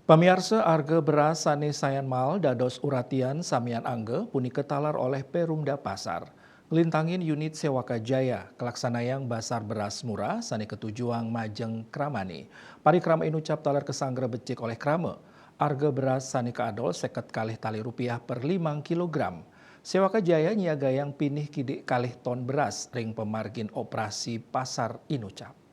Pamirsa harga beras sane sayan mal dados uratian samian angge puni ketalar oleh Perumda Pasar. Ngelintangin unit Sewaka Jaya, kelaksanayang basar beras murah sane ketujuan Majeng Kramani. Parikrama inucap talar kesanggera becik oleh krama. Harga beras sane keadol seket kalih tali rupiah per 5 kilogram. Sewaka Jaya nyiagayang pinih kidik kalih ton beras ring pemargin operasi pasar inucap.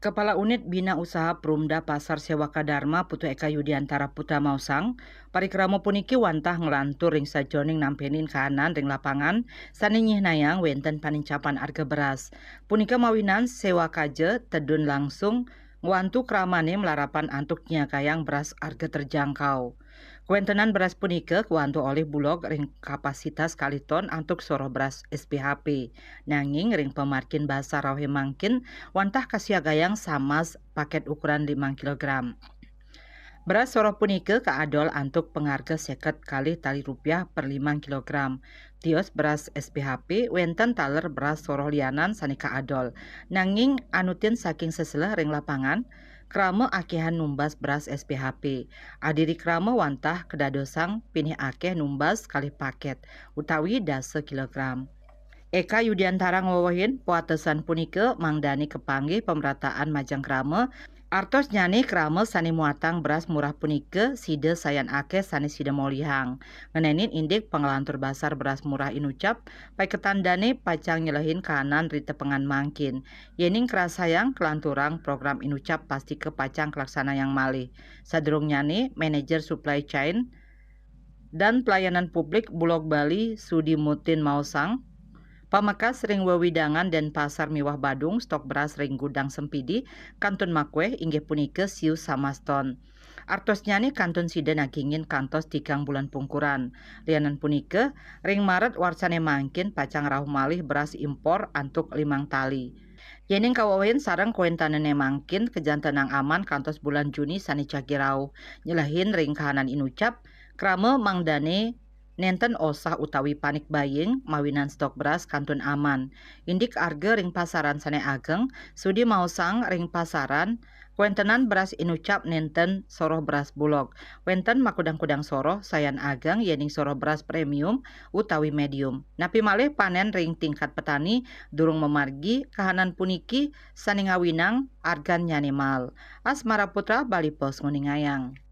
Kepala Unit Bina Usaha Perumda Pasar Sewaka Dharma Putu Eka Yudiantara Putra Mausang, parikramo puniki wantah ngelantur ring sajoning nampenin kahanan ring lapangan, saninyih nayang wenten panincapan harga beras. Punika mawinan Sewaka je tedun langsung ngwantu kramane melarapan antuk nyakayang beras harga terjangkau. Kuentenan beras punika kuantu oleh Bulog ring kapasitas kaliton antuk soro beras SPHP. Nanging ring pemarkin bahasa rawe mangkin wantah kasiagayang samas paket ukuran 5 kilogram. Beras soro punika kaadol antuk pengharga seket kali tali rupiah per 5 kilogram. Tios beras SPHP wenten taler beras soro lianan sani kaadol. Nanging anutin saking seselah ring lapangan, krama akehan numbas beras SPHP. Adiri krama wantah kedadosang pinih akeh numbas kali paket, utawi dase kilogram. Eka Yudiantara ngowohin puatesan punike mangdani kepanggih pemerataan Majang Krama artos nyani krama sani muatang beras murah punike side sayan akeh sani side molihang. Ngenenin indik pengelantur basar beras murah inucap pai ketandane pacang nyelehin kanan rite pengan mangkin. Yening kerasayang kelanturang program inucap pasti ke pacang kelaksana yang malih. Sadurung nyani manajer supply chain dan pelayanan publik Bulog Bali Sudi Mutin Mausang Pamakas ring wewidangan dan pasar miwah Badung stok beras ring gudang Sempidi kantun Makweh inggih punika siu samaston. Artos nyani kantun sida nagingin kantos tikang bulan pungkuran. Lianan punika ring Maret warsane mangkin pacang rahu malih beras impor antuk 5 tali. Yening kawawahin sarang kuentanene mangkin kejantanang aman kantos bulan Juni sani cagirau. Nyelahin ring kahanan inucap krama mangdane nenten osah utawi panik buying mawinan stok beras kantun aman. Indik arga ring pasaran sane ageng, sudi mausang ring pasaran, kuentenan beras inucap nenten soroh beras Bulog. Wenten makudang-kudang soroh sayan ageng yening soroh beras premium utawi medium. Napi malih panen ring tingkat petani durung memargi kahanan puniki sani ngawinang argan nyani mal. Asmara Putra Bali Pos Nguningayang.